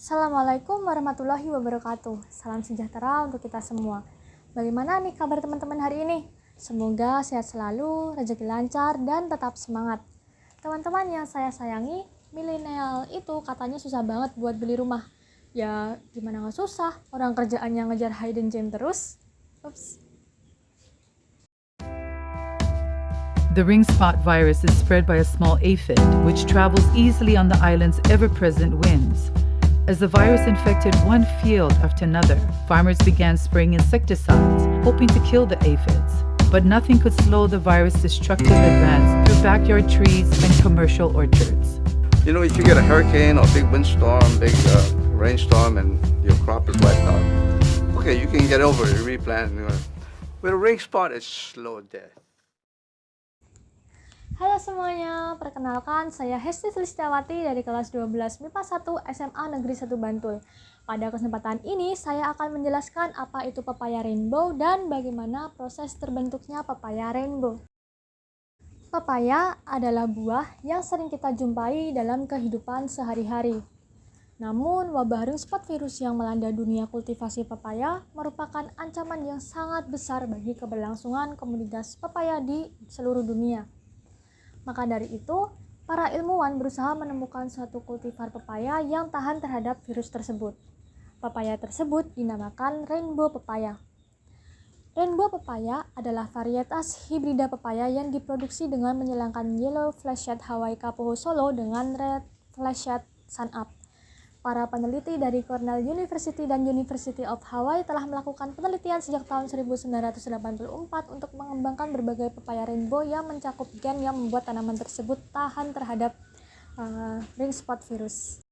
Assalamualaikum warahmatullahi wabarakatuh. Salam sejahtera untuk kita semua. Bagaimana nih kabar teman-teman hari ini? Semoga sehat selalu, rezeki lancar, dan tetap semangat. Teman-teman yang saya sayangi, milenial itu katanya susah banget buat beli rumah. Ya gimana gak susah, orang kerjaannya ngejar hidden gem terus. Ups. The ring spot virus is spread by a small aphid, which travels easily on the island's ever-present winds. As the virus infected one field after another, farmers began spraying insecticides, hoping to kill the aphids. But nothing could slow the virus' destructive advance through backyard trees and commercial orchards. You know, if you get a hurricane or big windstorm, big rainstorm, and your crop is wiped out, okay, you can get over it, replant. With a ring spot, it's slow death. Halo semuanya, perkenalkan saya Hesti Sulistiawati dari kelas 12 MIPA 1 SMA Negeri 1 Bantul. Pada kesempatan ini saya akan menjelaskan apa itu pepaya rainbow dan bagaimana proses terbentuknya pepaya rainbow. Pepaya adalah buah yang sering kita jumpai dalam kehidupan sehari-hari. Namun, wabah ring spot virus yang melanda dunia kultivasi pepaya merupakan ancaman yang sangat besar bagi keberlangsungan komoditas pepaya di seluruh dunia. Maka dari itu, para ilmuwan berusaha menemukan suatu kultivar pepaya yang tahan terhadap virus tersebut. Pepaya tersebut dinamakan rainbow pepaya. Rainbow pepaya adalah varietas hibrida pepaya yang diproduksi dengan menyilangkan yellow fleshed Hawaii Kapoho Solo dengan red fleshed Sun Up. Para peneliti dari Cornell University dan University of Hawaii telah melakukan penelitian sejak tahun 1984 untuk mengembangkan berbagai pepaya rainbow yang mencakup gen yang membuat tanaman tersebut tahan terhadap ring spot virus.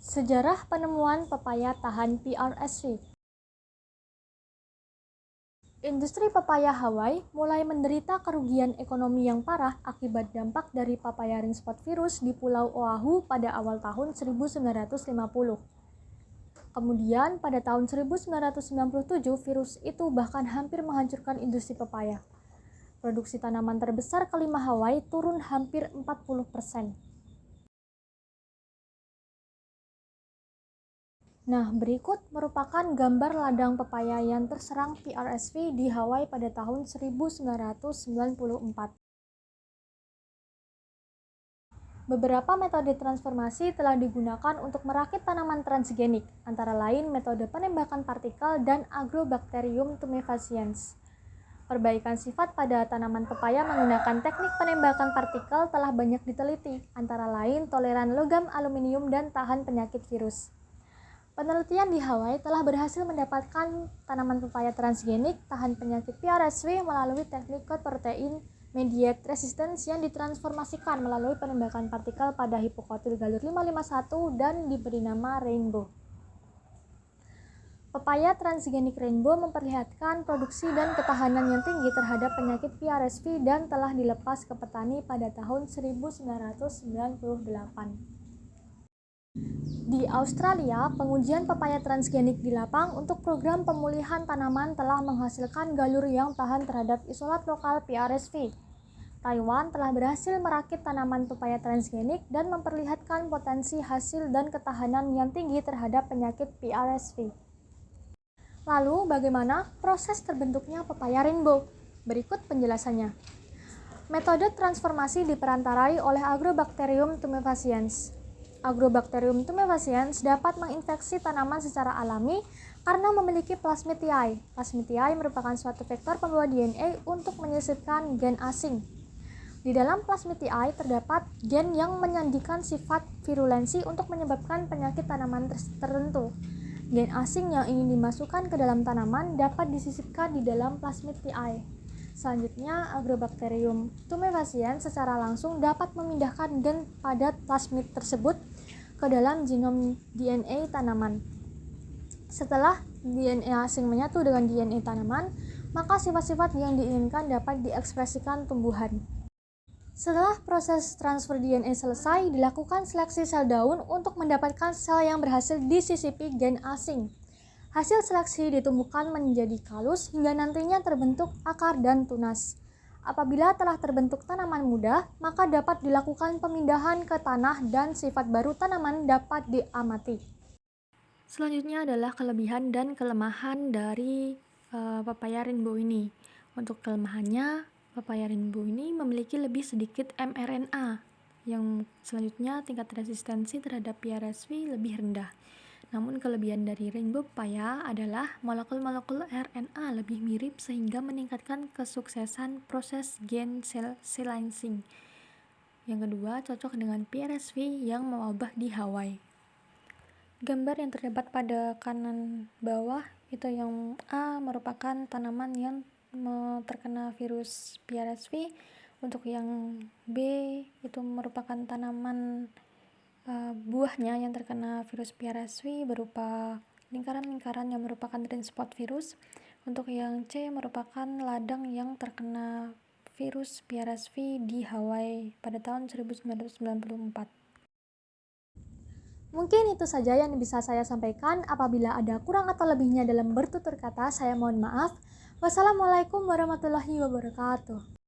Sejarah penemuan pepaya tahan PRSV. Industri pepaya Hawaii mulai menderita kerugian ekonomi yang parah akibat dampak dari pepaya ring spot virus di Pulau Oahu pada awal tahun 1950. Kemudian pada tahun 1997 virus itu bahkan hampir menghancurkan industri pepaya. Produksi tanaman terbesar kelima Hawaii turun hampir 40%. Nah, berikut merupakan gambar ladang pepaya yang terserang PRSV di Hawaii pada tahun 1994. Beberapa metode transformasi telah digunakan untuk merakit tanaman transgenik, antara lain metode penembakan partikel dan Agrobacterium tumefaciens. Perbaikan sifat pada tanaman pepaya menggunakan teknik penembakan partikel telah banyak diteliti, antara lain toleran logam aluminium dan tahan penyakit virus. Penelitian di Hawaii telah berhasil mendapatkan tanaman pepaya transgenik tahan penyakit PRSV melalui teknik coat protein mediate resistance yang ditransformasikan melalui penembakan partikel pada hipokotil galur 551 dan diberi nama rainbow. Pepaya transgenik rainbow memperlihatkan produksi dan ketahanan yang tinggi terhadap penyakit PRSV dan telah dilepas ke petani pada tahun 1998. Di Australia, pengujian pepaya transgenik di lapang untuk program pemulihan tanaman telah menghasilkan galur yang tahan terhadap isolat lokal PRSV. Taiwan telah berhasil merakit tanaman pepaya transgenik dan memperlihatkan potensi hasil dan ketahanan yang tinggi terhadap penyakit PRSV. Lalu, bagaimana proses terbentuknya pepaya rainbow? Berikut penjelasannya. Metode transformasi diperantarai oleh Agrobacterium tumefaciens. Agrobacterium tumefaciens dapat menginfeksi tanaman secara alami karena memiliki plasmitiae. Plasmitiae merupakan suatu vektor pembawa DNA untuk menyisipkan gen asing. Di dalam plasmitiae terdapat gen yang menyandikan sifat virulensi untuk menyebabkan penyakit tanaman tertentu. Gen asing yang ingin dimasukkan ke dalam tanaman dapat disisipkan di dalam plasmitiae. Selanjutnya, Agrobacterium tumefaciens secara langsung dapat memindahkan gen pada plasmid tersebut ke dalam genom DNA tanaman. Setelah DNA asing menyatu dengan DNA tanaman, maka sifat-sifat yang diinginkan dapat diekspresikan tumbuhan. Setelah proses transfer DNA selesai, dilakukan seleksi sel daun untuk mendapatkan sel yang berhasil disisipi gen asing. Hasil seleksi ditumbuhkan menjadi kalus hingga nantinya terbentuk akar dan tunas. Apabila telah terbentuk tanaman muda, maka dapat dilakukan pemindahan ke tanah dan sifat baru tanaman dapat diamati. Selanjutnya adalah kelebihan dan kelemahan dari pepaya rainbow ini. Untuk kelemahannya, pepaya rainbow ini memiliki lebih sedikit mRNA, yang selanjutnya tingkat resistensi terhadap PRSV lebih rendah. Namun kelebihan dari rainbow pepaya adalah molekul-molekul RNA lebih mirip sehingga meningkatkan kesuksesan proses gen cell silencing. Yang kedua, cocok dengan PRSV yang mewabah di Hawaii. Gambar yang terdapat pada kanan bawah itu yang A merupakan tanaman yang terkena virus PRSV. Untuk yang B itu merupakan tanaman buahnya yang terkena virus PRSV berupa lingkaran-lingkaran yang merupakan green spot virus. Untuk yang C merupakan ladang yang terkena virus PRSV di Hawaii pada tahun 1994. Mungkin itu saja yang bisa saya sampaikan. Apabila ada kurang atau lebihnya dalam bertutur kata, saya mohon maaf. Wassalamualaikum warahmatullahi wabarakatuh.